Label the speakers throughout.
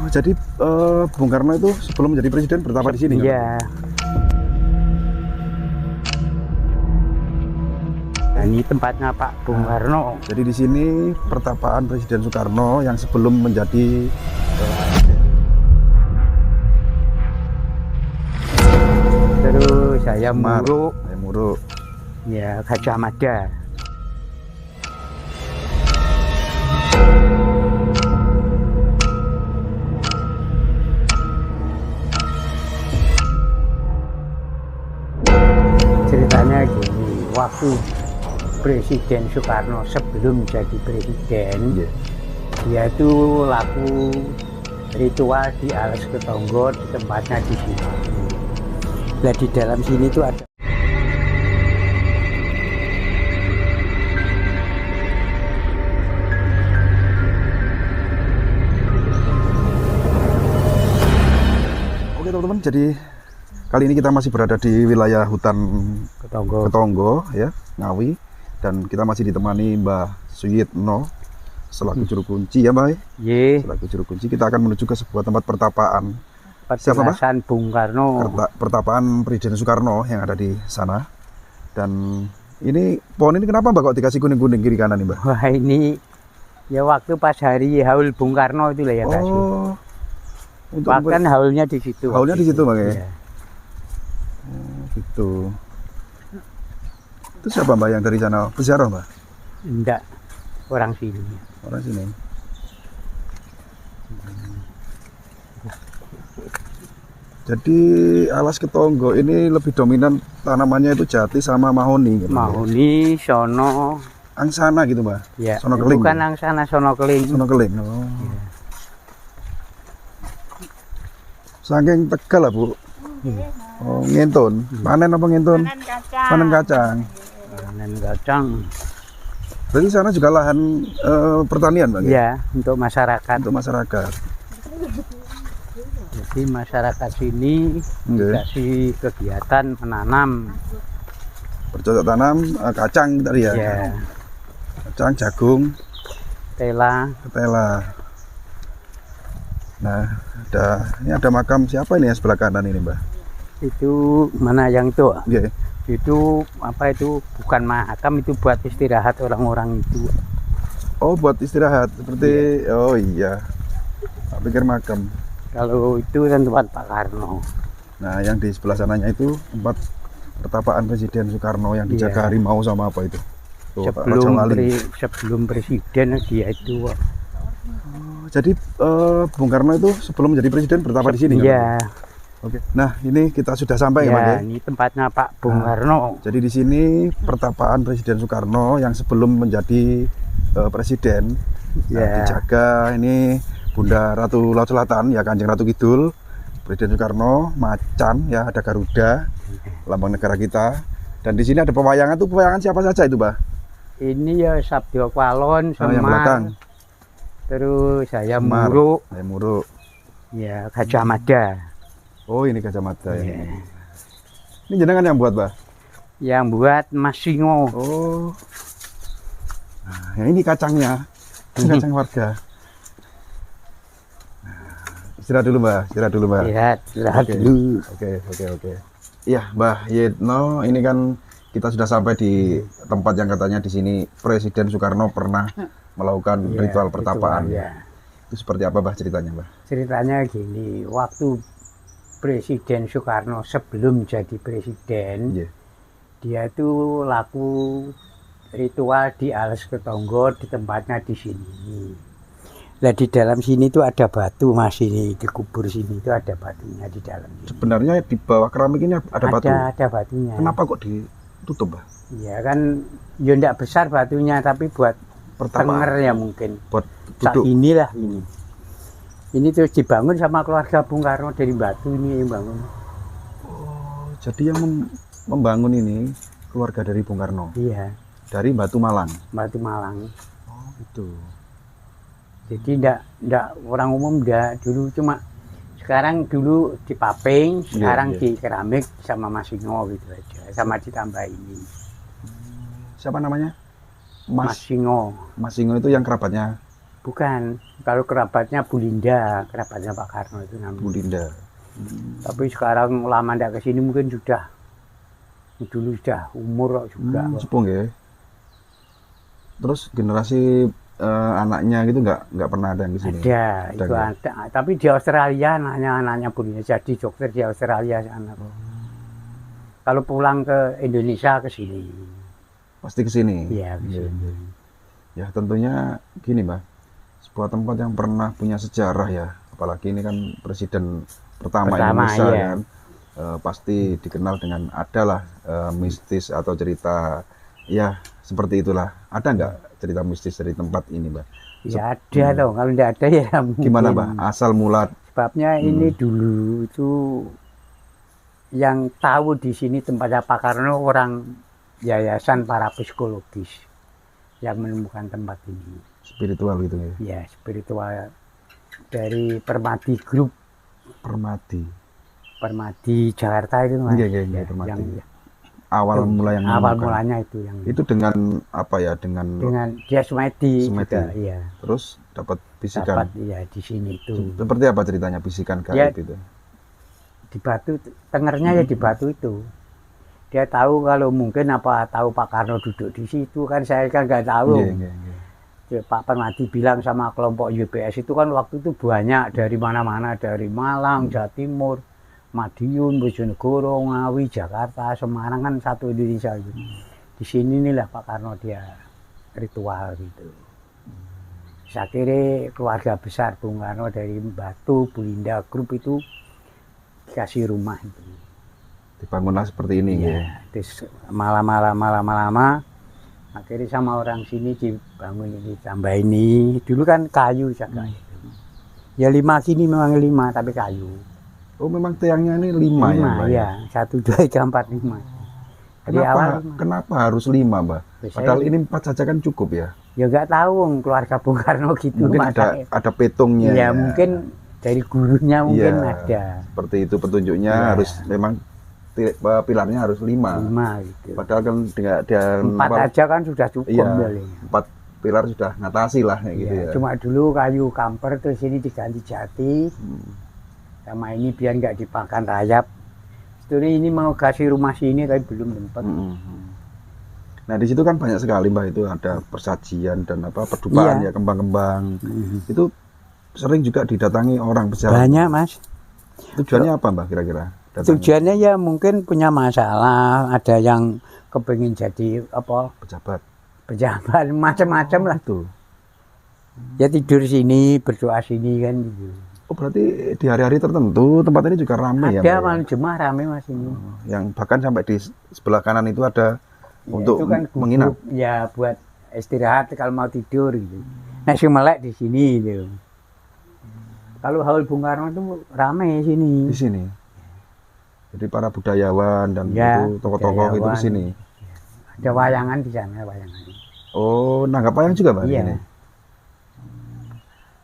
Speaker 1: jadi Bung Karno itu sebelum menjadi presiden bertapa di sini?
Speaker 2: Iya. Nah, ini tempatnya Pak Bung Karno.
Speaker 1: Jadi di sini pertapaan Presiden Soekarno yang sebelum menjadi
Speaker 2: Terus saya Muruk.
Speaker 1: Muruk.
Speaker 2: Ya, Gajah Mada. Ceritanya gini, waktu Presiden Soekarno sebelum jadi presiden, dia itu laku ritual di Alas Ketonggo, di tempatnya di sini. Nah, di dalam sini tuh ada
Speaker 1: Oke teman-teman, jadi kali ini kita masih berada di wilayah hutan Ketonggo ya, Ngawi, dan kita masih ditemani Mbah Suyitno selaku juru kunci ya Mbak.
Speaker 2: Ye.
Speaker 1: Selaku juru kunci kita akan menuju ke sebuah tempat pertapaan. Siapa Mbak?
Speaker 2: Bung Karno.
Speaker 1: Pertapaan Presiden Soekarno yang ada di sana. Dan ini pohon ini kenapa Mbak kok dikasih kuning-kuning kiri kanan nih Mbak?
Speaker 2: Wah, ini ya waktu pas hari haul Bung Karno itu lah ya kasih.
Speaker 1: Oh.
Speaker 2: Bahkan haulnya di situ.
Speaker 1: Haulnya di situ Mbak ya?
Speaker 2: Iya.
Speaker 1: Oh, gitu. Itu siapa Mbak yang dari sana? Peziarah Mbak?
Speaker 2: Enggak, orang sini.
Speaker 1: Orang sini. Jadi Alas Ketonggo ini lebih dominan tanamannya itu jati sama mahoni. Gitu,
Speaker 2: mahoni, ya? Sono,
Speaker 1: angsana gitu Mbak?
Speaker 2: Ya,
Speaker 1: sono keling.
Speaker 2: Bukan angsana, sono keling.
Speaker 1: Sono keling. Oh. Ya. Saking Tegal lah Bu. Oh, ngentun. Panen apa ngentun?
Speaker 3: Panen kacang.
Speaker 1: Panen kacang.
Speaker 2: Panen kacang.
Speaker 1: Berarti sana juga lahan pertanian Bang?
Speaker 2: Iya, untuk masyarakat.
Speaker 1: Untuk masyarakat.
Speaker 2: Jadi masyarakat sini dikasih kegiatan menanam.
Speaker 1: Bercocok tanam kacang tadi ya?
Speaker 2: Iya.
Speaker 1: Kacang, jagung,
Speaker 2: ketela.
Speaker 1: Nah, ini ada makam siapa ini yang sebelah kanan ini Mbak?
Speaker 2: Itu mana yang itu?
Speaker 1: Yeah.
Speaker 2: Itu apa itu? Bukan makam, itu buat istirahat orang-orang itu.
Speaker 1: Oh, buat istirahat seperti oh iya. Tak pikir makam.
Speaker 2: Kalau itu kan tempat Pak Karno.
Speaker 1: Nah, yang di sebelah sananya itu tempat pertapaan Presiden Soekarno yang dijaga harimau sama apa itu? Tuh,
Speaker 2: sebelum presiden dia itu.
Speaker 1: Jadi Bung Karno itu sebelum menjadi presiden bertapa di sini?
Speaker 2: Iya.
Speaker 1: Kan? Oke. Nah, ini kita sudah sampai ya, Pak ya.
Speaker 2: Ini tempatnya Pak Bung Karno.
Speaker 1: Jadi di sini pertapaan Presiden Soekarno yang sebelum menjadi presiden. Nah, dijaga ini Bunda Ratu Laut Selatan ya, Kanjeng Ratu Kidul, Presiden Soekarno, macan ya, ada Garuda, lambang negara kita. Dan di sini ada pewayangan tuh, pewayangan siapa saja itu, Mbak?
Speaker 2: Ini ya Sabdo Kwalon, Semar.
Speaker 1: Yang belakang.
Speaker 2: Terus saya Muruk.
Speaker 1: Saya Muruk.
Speaker 2: Ya, Gajah Mada.
Speaker 1: Oh, ini Gajah Mada ya. Ini jenengan yang buat, Mbak?
Speaker 2: Yang buat Mas Singo.
Speaker 1: Oh. Nah, yang ini kacangnya. Ini kacang warga. Istirahat dulu Mbak, istirahat dulu Mbak.
Speaker 2: Istirahat dulu.
Speaker 1: Oke. Iya Mbah Yitno, ini kan kita sudah sampai di tempat yang katanya di sini Presiden Soekarno pernah melakukan ritual pertapaan. Itu seperti apa Mbah ceritanya Mbah?
Speaker 2: Ceritanya gini, waktu Presiden Soekarno sebelum jadi presiden, dia itu laku ritual di Alas Ketonggo, di tempatnya di sini. Nah, di dalam sini tuh ada batu Mas, ini dikubur sini itu ada batunya di dalam sini.
Speaker 1: Sebenarnya di bawah keramik ini ada batu.
Speaker 2: Ada batunya.
Speaker 1: Kenapa kok ditutup, Mbah?
Speaker 2: Ya kan, ya enggak besar batunya, tapi buat tenger ya mungkin.
Speaker 1: Buat
Speaker 2: duduk. Inilah ini. Ini terus dibangun sama keluarga Bung Karno, dari batu ini yang bangun.
Speaker 1: Oh, jadi yang membangun ini keluarga dari Bung Karno?
Speaker 2: Iya.
Speaker 1: Dari Batu Malang?
Speaker 2: Batu Malang.
Speaker 1: Oh, gitu.
Speaker 2: Jadi enggak orang umum enggak, dulu cuma sekarang dulu di paping, sekarang di keramik sama Mas Singo gitu aja, sama ditambah ini.
Speaker 1: Siapa namanya?
Speaker 2: Mas Singo.
Speaker 1: Mas Singo itu yang kerabatnya
Speaker 2: Bukan, kalau kerabatnya Bu Linda, kerabatnya Pak Karno itu namanya.
Speaker 1: Bu Linda.
Speaker 2: Tapi sekarang lama ndak kesini mungkin dulu sudah umur juga.
Speaker 1: Sepuh ya. Terus generasi anaknya gitu nggak pernah ada yang di sini.
Speaker 2: Ada, itu ada. Tapi di Australia anaknya Bu Linda jadi dokter di Australia sana. Kalau pulang ke Indonesia ke sini.
Speaker 1: Pasti ke sini.
Speaker 2: Iya, ke sini.
Speaker 1: Ya tentunya gini, Mbak. Sebuah tempat yang pernah punya sejarah ya, apalagi ini kan presiden pertama Indonesia
Speaker 2: iya.
Speaker 1: kan, pasti dikenal dengan adalah mistis atau cerita ya seperti itulah. Ada nggak cerita mistis dari tempat ini, Mbak?
Speaker 2: Ya ada dong, kalau tidak ada ya mungkin.
Speaker 1: Gimana, Mbak? Asal mula.
Speaker 2: Sebabnya ini dulu itu yang tahu di sini tempatnya Pak Karno orang Yayasan Parapsikologis yang menemukan tempat ini.
Speaker 1: Spiritual gitu ya?
Speaker 2: Ya, spiritual dari Permadi Group. Permadi Jakarta itu Mas.
Speaker 1: Iya, Permadi. Awal mulanya itu yang itu dengan apa ya, dengan
Speaker 2: dia semedi.
Speaker 1: Juga,
Speaker 2: iya.
Speaker 1: Terus dapat bisikan.
Speaker 2: Dapat ya di sini itu.
Speaker 1: Seperti apa ceritanya bisikan gaib itu?
Speaker 2: Di batu, tengernya ya di batu itu. Dia tahu kalau mungkin tahu Pak Karno duduk di situ kan, saya kan nggak tahu. Pak Permadi bilang sama kelompok UPS itu kan waktu itu banyak dari mana-mana, dari Malang, Jawa Timur, Madiun, Bojonegoro, Ngawi, Jakarta, Semarang, kan satu Indonesia gitu. Di sini nih lah Pak Karno dia ritual gitu. Saya kira keluarga besar Bung Karno dari Batu, Bu Linda Group itu dikasih rumah itu.
Speaker 1: Dibangunlah seperti ini ya.
Speaker 2: Terus malam-malam akhirnya sama orang sini dibangun ini, tambah ini. Dulu kan kayu saja. Ya 5 sini memang 5 tapi kayu.
Speaker 1: Oh memang tiangnya ini 5 ya, Mbak?
Speaker 2: Iya, 1, 2, 3, 4, 5.
Speaker 1: Kenapa harus 5, Mbak? Padahal ini 4 saja kan cukup ya?
Speaker 2: Ya nggak tahu, keluarga Bung Karno gitu.
Speaker 1: Mungkin ada petungnya.
Speaker 2: Ya, mungkin dari gurunya mungkin ada.
Speaker 1: Seperti itu petunjuknya harus memang pilarnya harus 5 gitu. Padahal kan dengan
Speaker 2: 4 aja kan sudah cukup.
Speaker 1: Iya, 4 pilar sudah ngatasi lah gitu ya.
Speaker 2: Cuma dulu kayu kamper terus ini diganti jati. Sama ini biar nggak dipakan rayap. Ini mau kasih rumah sini tapi belum tempat.
Speaker 1: Nah di situ kan banyak sekali, Mbak, itu ada persajian dan perdupaan ya, kembang-kembang. Itu sering juga didatangi orang pejabat.
Speaker 2: Banyak, Mas.
Speaker 1: Tujuannya apa, Mbak, kira-kira?
Speaker 2: Tujuannya ya mungkin punya masalah, ada yang kepingin jadi
Speaker 1: pejabat,
Speaker 2: macam-macam lah tuh. Ya tidur sini, berdoa sini kan gitu.
Speaker 1: Oh berarti di hari-hari tertentu tempat ini juga ramai ya?
Speaker 2: Ada malam Jumat ramai Mas ini.
Speaker 1: Yang bahkan sampai di sebelah kanan itu ada untuk kan menginap.
Speaker 2: Ya buat istirahat kalau mau tidur gitu. Nah si melek di sini gitu. Kalau Haul Bung Karno itu ramai sini.
Speaker 1: Di sini. Jadi para budayawan dan itu tokoh-tokoh itu di sini.
Speaker 2: Ada wayangan di sana, wayangan.
Speaker 1: Oh, nanggap wayang juga, Mbak?
Speaker 2: Iya.
Speaker 1: Ini.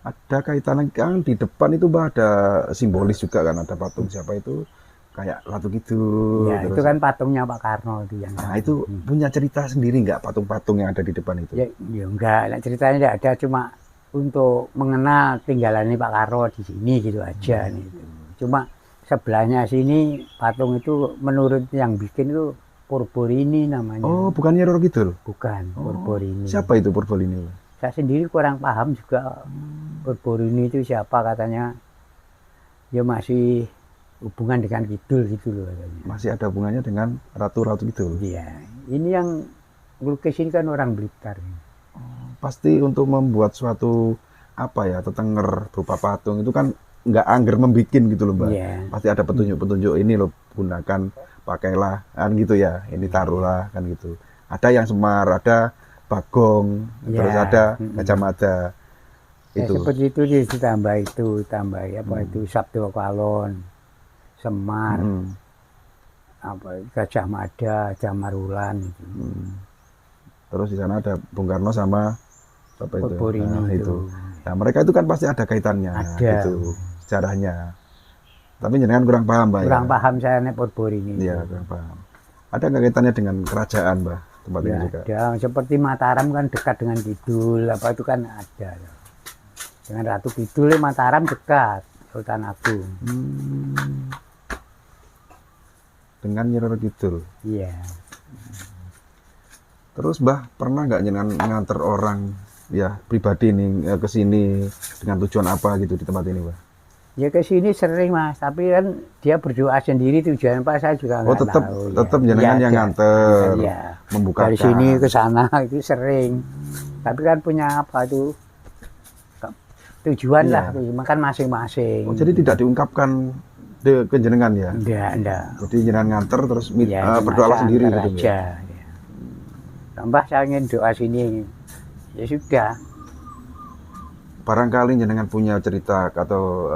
Speaker 1: Ada kaitannya kan di depan itu, Mbak, ada simbolis juga kan, ada patung siapa itu kayak Ratu Kidul.
Speaker 2: Ya, itu kan patungnya Pak Karno itu yang.
Speaker 1: Nah, itu punya cerita sendiri nggak patung-patung yang ada di depan itu?
Speaker 2: Ya enggak, ceritanya tidak ada, cuma untuk mengenal tinggalannya Pak Karno di sini gitu aja nih. Cuma sebelahnya sini patung itu menurut yang bikin itu Purborini namanya.
Speaker 1: Oh, bukannya Roro Kidul?
Speaker 2: Bukan, Purborini.
Speaker 1: Siapa itu Purborini?
Speaker 2: Saya sendiri kurang paham juga Purborini itu siapa, katanya ya masih hubungan dengan Kidul gitu loh katanya.
Speaker 1: Masih ada hubungannya dengan Ratu Kidul?
Speaker 2: Iya, ini yang lukis ini kan orang Blitar.
Speaker 1: Pasti untuk membuat suatu tetenger berupa patung itu kan nggak angger membikin gitu loh, Mbak.
Speaker 2: Yeah.
Speaker 1: Pasti ada petunjuk-petunjuk ini loh, gunakan, pakailah kan gitu ya, ini taruhlah kan gitu. Ada yang Semar, ada Bagong, terus ada Gajah Mada.
Speaker 2: Ya, seperti itu ditambah itu Sabtu Kalon, Semar, Gajah Mada, Jamarulan gitu.
Speaker 1: Terus di sana ada Bung Karno sama
Speaker 2: Purborini itu.
Speaker 1: Nah, mereka itu kan pasti ada kaitannya, gitu, sejarahnya. Tapi jenengan kurang paham, Mbak.
Speaker 2: Kurang paham saya nek Purborini.
Speaker 1: Iya, kurang paham. Ada nggak kaitannya dengan kerajaan, Mbak, tempat ini juga?
Speaker 2: Ada, seperti Mataram kan dekat dengan Kidul, itu kan ada. Dengan Ratu Kidul Mataram dekat, Sultan Agung.
Speaker 1: Dengan Nyi Roro Kidul.
Speaker 2: Iya.
Speaker 1: Terus Mbah pernah nggak jenengan nganter orang ya pribadi nih ke sini dengan tujuan apa gitu di tempat ini, Mbah?
Speaker 2: Ya ke sini sering Mas, tapi kan dia berdoa sendiri tujuan apa saya juga nggak tahu.
Speaker 1: Tetap
Speaker 2: ya.
Speaker 1: jenengan yang nganter,
Speaker 2: ya.
Speaker 1: membukakan.
Speaker 2: Dari sini ke sana itu sering. Tapi kan punya apa tuh tujuan lah, makan masing-masing.
Speaker 1: Oh, jadi tidak diungkapkan ke jenengan ya?
Speaker 2: Enggak.
Speaker 1: Jadi jenengan nganter terus berdoa sendiri gitu
Speaker 2: aja. Ya. Tambah saya ingin doa sini, ya sudah.
Speaker 1: Barangkali jenengan punya cerita atau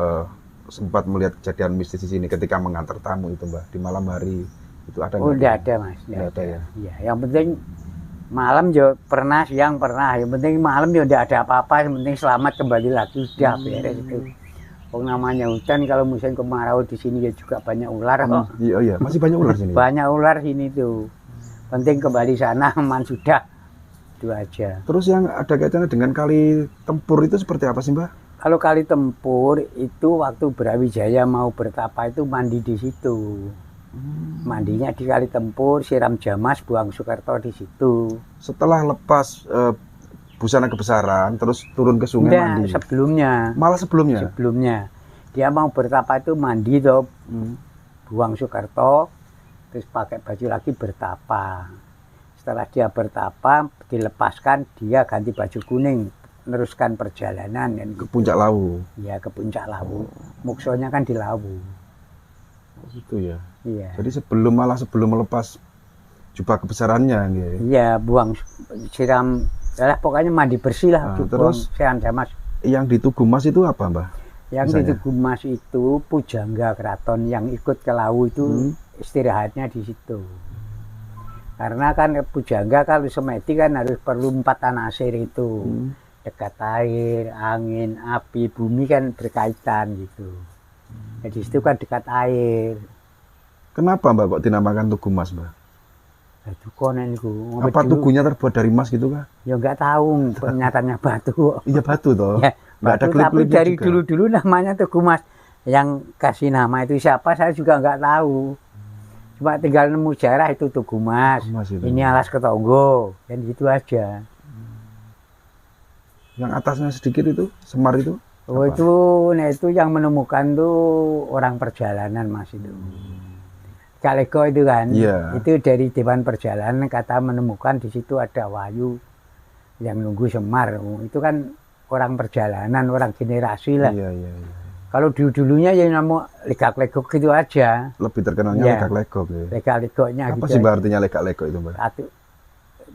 Speaker 1: sempat melihat kejadian mistis di sini ketika mengantar tamu itu, Mbah, di malam hari itu ada nggak?
Speaker 2: Oh, tidak ada Mas.
Speaker 1: Tidak ada ya.
Speaker 2: Ya, yang penting malam juga pernah, siang pernah. Yang penting malam juga tidak ada apa-apa. Yang penting selamat kembali lagi sudah beres itu. Oh, namanya hutan kalau musim kemarau di sini ya juga banyak ular kok.
Speaker 1: Iya, masih banyak ular sini.
Speaker 2: Banyak ular sini tuh. Penting kembali sana aman sudah. Itu aja.
Speaker 1: Terus yang ada kaitannya dengan Kali Tempur itu seperti apa sih, Mbah?
Speaker 2: Kalau Kali Tempur itu waktu Brawijaya mau bertapa itu mandi di situ. Mandinya di Kali Tempur, siram Jamas, buang Soekarto di situ.
Speaker 1: Setelah lepas busana kebesaran, terus turun ke sungai mandi.
Speaker 2: Sebelumnya.
Speaker 1: Malah sebelumnya.
Speaker 2: Sebelumnya. Dia mau bertapa itu mandi tuh, buang Soekarto, terus pakai baju lagi bertapa. Setelah dia bertapa, dilepaskan, dia ganti baju kuning, meneruskan perjalanan dan
Speaker 1: ke Puncak Lawu.
Speaker 2: Ya, ke Puncak Lawu. Muksonya kan di Lawu.
Speaker 1: Gitu ya.
Speaker 2: Iya.
Speaker 1: Jadi sebelum melepas jubah kebesarannya gitu.
Speaker 2: Iya, buang siram, ya pokoknya mandi bersih lah.
Speaker 1: Terus
Speaker 2: siram Jamas.
Speaker 1: Yang di Tugu Mas itu apa, Mbah?
Speaker 2: Yang di Tugu Mas itu pujangga keraton yang ikut ke Lawu itu istirahatnya di situ. Karena kan pujangga kalau semedi kan harus perlu 4 tanasir itu. Dekat air, angin, api, bumi kan berkaitan gitu. Jadi situ kan dekat air.
Speaker 1: Kenapa, Mbak, kok dinamakan Tugu Mas, Mbak? Apa tugunya terbuat dari emas gitu kah?
Speaker 2: Ya nggak tahu, nyatanya batu.
Speaker 1: Iya batu toh.
Speaker 2: Ya,
Speaker 1: nggak ada
Speaker 2: tapi dari
Speaker 1: juga.
Speaker 2: dulu-dulu namanya Tugu Mas. Yang kasih nama itu siapa saya juga nggak tahu. Cuma tinggal nemu jarah itu Tugu Mas. Ini Alas Ketonggo, dan gitu aja.
Speaker 1: Yang atasnya sedikit itu, Semar itu?
Speaker 2: Oh apa? Itu yang menemukan tuh orang perjalanan Mas itu. Kalego itu kan, itu dari Dewan Perjalanan kata menemukan di situ ada Wahyu yang nunggu Semar. Itu kan orang perjalanan, orang generasi lah.
Speaker 1: Iya.
Speaker 2: Kalau dulunya ya nama legak-legok gitu aja.
Speaker 1: Lebih terkenalnya legak-legok ya.
Speaker 2: Legak-legoknya
Speaker 1: apa gitu sih Mbak artinya legak-legok itu, Mbak?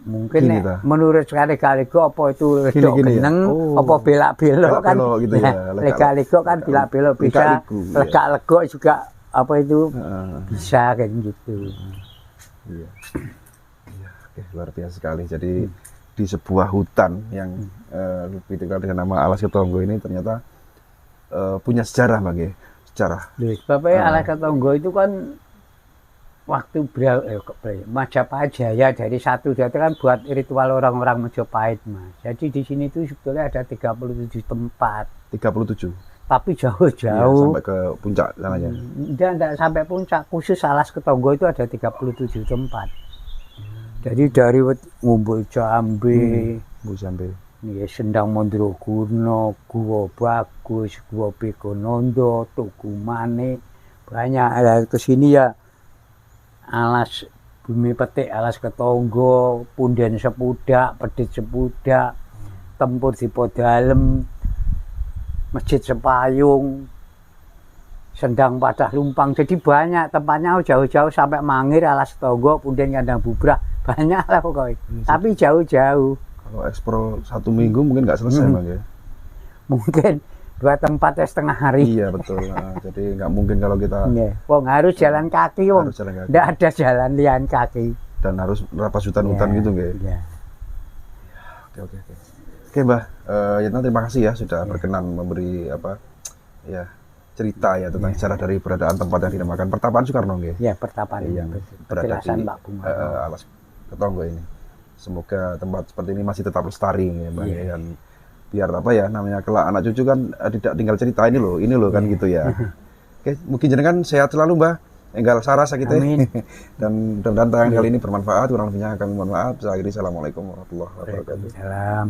Speaker 2: Mungkin menurut saya legak-legok apa itu redok geneng, apa belak-belok kan.
Speaker 1: Gitu ya.
Speaker 2: Legak-legok kan belak-belok bisa. Legak-legok juga apa itu bisa kayak gitu.
Speaker 1: Iya. Oke, luar biasa sekali. Jadi di sebuah hutan yang lebih dikenal dengan nama Alas Ketonggo ini ternyata punya sejarah, Bang, ya. Sejarah.
Speaker 2: Sebabnya Alas Ketonggo itu kan waktu Majapahit dari satu dia kan buat ritual orang-orang Majapahit, Mas. Jadi di sini itu sebetulnya ada 37 tempat.
Speaker 1: 37.
Speaker 2: Tapi jauh-jauh.
Speaker 1: Ya, sampai ke puncak sananya.
Speaker 2: Tidak sampai puncak. Khusus Alas Ketonggo itu ada 37 tempat. Jadi dari Ngumbul Jambe, Sendang Mandraguna, Guwa Bagus, Guwa Begonondo, Tugu Mane, banyak ada ke sini ya. Alas Bumi Petik, Alas Ketonggo, Punden Sepudak, Pedit Sepudak, Tempur Dipodalem, Masjid Sepayung, Sendang Padah Lumpang. Jadi banyak tempatnya jauh-jauh sampai Mangir, Alas Ketonggo, Punden Kandang Bubrah, banyak lah pokoknya. Tapi jauh-jauh.
Speaker 1: Kalau ekspor 1 minggu mungkin nggak selesai, Bang, ya?
Speaker 2: Mungkin 2 tempat setengah hari.
Speaker 1: Iya betul. Jadi nggak mungkin kalau kita.
Speaker 2: Wong harus jalan kaki, Wong. Nggak ada jalan lian kaki.
Speaker 1: Dan harus merapas hutan-hutan gitu, nggak?
Speaker 2: Iya.
Speaker 1: Oke. Oke, Mbah. Yatna terima kasih ya sudah berkenan memberi cerita ya tentang sejarah dari keberadaan tempat yang dinamakan Pertapaan Soekarno, nggih.
Speaker 2: Iya, Pertapaan
Speaker 1: yang berada di Alas Ketonggo ini. Semoga tempat seperti ini masih tetap lestari ya, Mbak, dan biar apa ya namanya kelak anak cucu kan tidak tinggal cerita ini loh kan gitu ya. Oke, mungkin jenengan sehat selalu Mbah. Enggal saras kita.
Speaker 2: Amin.
Speaker 1: Dan tayangan kali ini bermanfaat, kurang lebihnya kami mohon maaf. Saya akhiri, assalamualaikum warahmatullahi wabarakatuh.
Speaker 2: Waalaikumsalam.